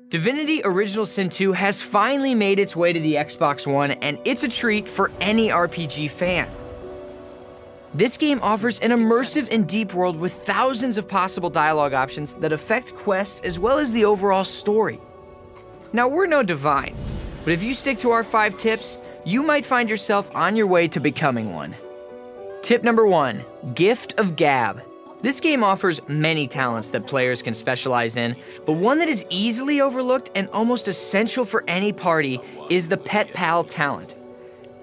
Divinity Original Sin 2 has finally made its way to the Xbox One, and it's a treat for any RPG fan. This game offers an immersive and deep world with thousands of possible dialogue options that affect quests as well as the overall story. Now, we're no divine, but if you stick to our 5 tips, you might find yourself on your way to becoming one. Tip number 1, Gift of Gab. This game offers many talents that players can specialize in, but one that is easily overlooked and almost essential for any party is the Pet Pal talent.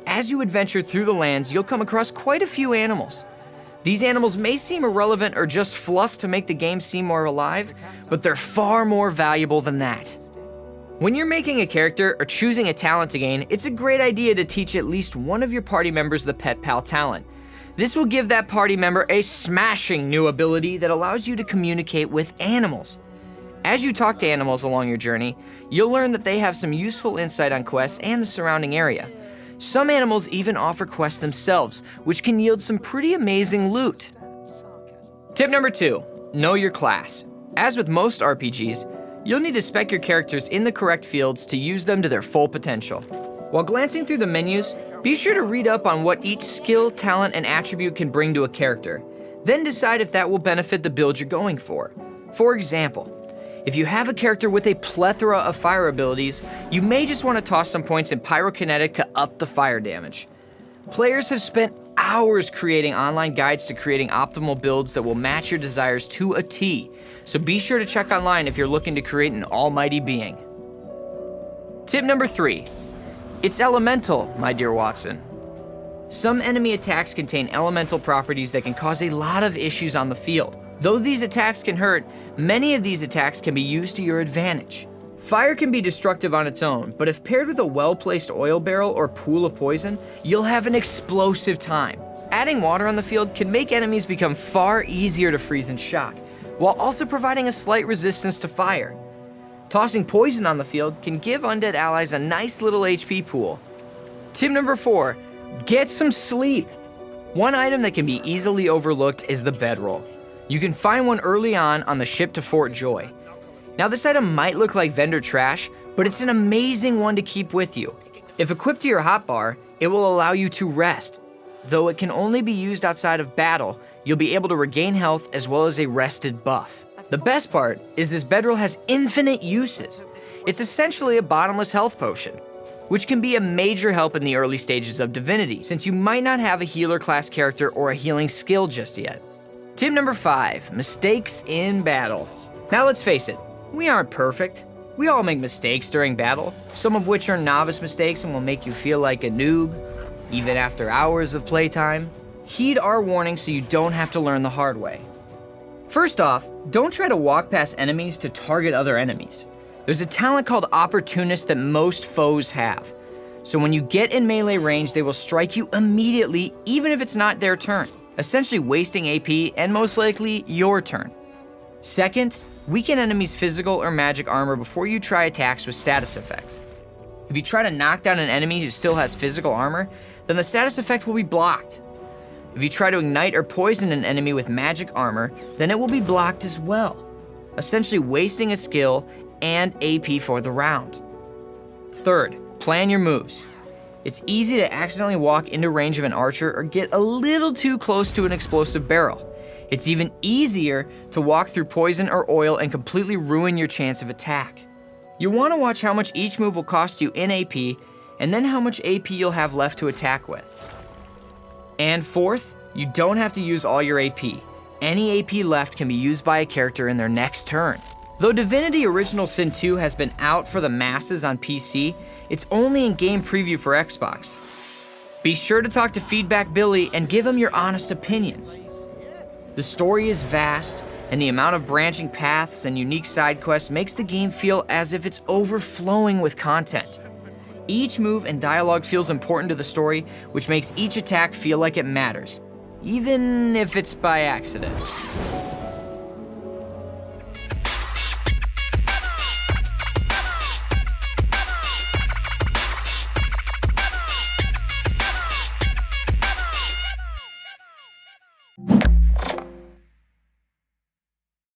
As you adventure through the lands, you'll come across quite a few animals. These animals may seem irrelevant or just fluff to make the game seem more alive, but they're far more valuable than that. When you're making a character or choosing a talent to gain, it's a great idea to teach at least one of your party members the Pet Pal talent. This will give that party member a smashing new ability that allows you to communicate with animals. As you talk to animals along your journey, you'll learn that they have some useful insight on quests and the surrounding area. Some animals even offer quests themselves, which can yield some pretty amazing loot. Tip number 2, know your class. As with most RPGs, you'll need to spec your characters in the correct fields to use them to their full potential. While glancing through the menus, be sure to read up on what each skill, talent, and attribute can bring to a character. Then decide if that will benefit the build you're going for. For example, if you have a character with a plethora of fire abilities, you may just want to toss some points in pyrokinetic to up the fire damage. Players have spent hours creating online guides to creating optimal builds that will match your desires to a T, so be sure to check online if you're looking to create an almighty being. Tip number 3, it's elemental, my dear Watson. Some enemy attacks contain elemental properties that can cause a lot of issues on the field. Though these attacks can hurt, many of these attacks can be used to your advantage. Fire can be destructive on its own, but if paired with a well-placed oil barrel or pool of poison, you'll have an explosive time. Adding water on the field can make enemies become far easier to freeze and shock, while also providing a slight resistance to fire. Tossing poison on the field can give undead allies a nice little HP pool. Tip number 4, get some sleep. One item that can be easily overlooked is the bedroll. You can find one early on the ship to Fort Joy. Now, this item might look like vendor trash, but it's an amazing one to keep with you. If equipped to your hotbar, it will allow you to rest. Though it can only be used outside of battle, you'll be able to regain health as well as a rested buff. The best part is this bedroll has infinite uses. It's essentially a bottomless health potion, which can be a major help in the early stages of Divinity, since you might not have a healer class character or a healing skill just yet. Tip number 5, mistakes in battle. Now let's face it, we aren't perfect. We all make mistakes during battle, some of which are novice mistakes and will make you feel like a noob, even after hours of playtime. Heed our warning so you don't have to learn the hard way. First off, don't try to walk past enemies to target other enemies. There's a talent called Opportunist that most foes have. So when you get in melee range, they will strike you immediately, even if it's not their turn, essentially wasting AP and most likely your turn. Second, weaken enemies' physical or magic armor before you try attacks with status effects. If you try to knock down an enemy who still has physical armor, then the status effect will be blocked. If you try to ignite or poison an enemy with magic armor, then it will be blocked as well, essentially wasting a skill and AP for the round. Third, plan your moves. It's easy to accidentally walk into range of an archer or get a little too close to an explosive barrel. It's even easier to walk through poison or oil and completely ruin your chance of attack. You'll want to watch how much each move will cost you in AP, and then how much AP you'll have left to attack with. And fourth, you don't have to use all your AP. Any AP left can be used by a character in their next turn. Though Divinity Original Sin 2 has been out for the masses on PC, it's only in game preview for Xbox. Be sure to talk to Feedback Billy and give him your honest opinions. The story is vast, and the amount of branching paths and unique side quests makes the game feel as if it's overflowing with content. Each move and dialogue feels important to the story, which makes each attack feel like it matters, even if it's by accident.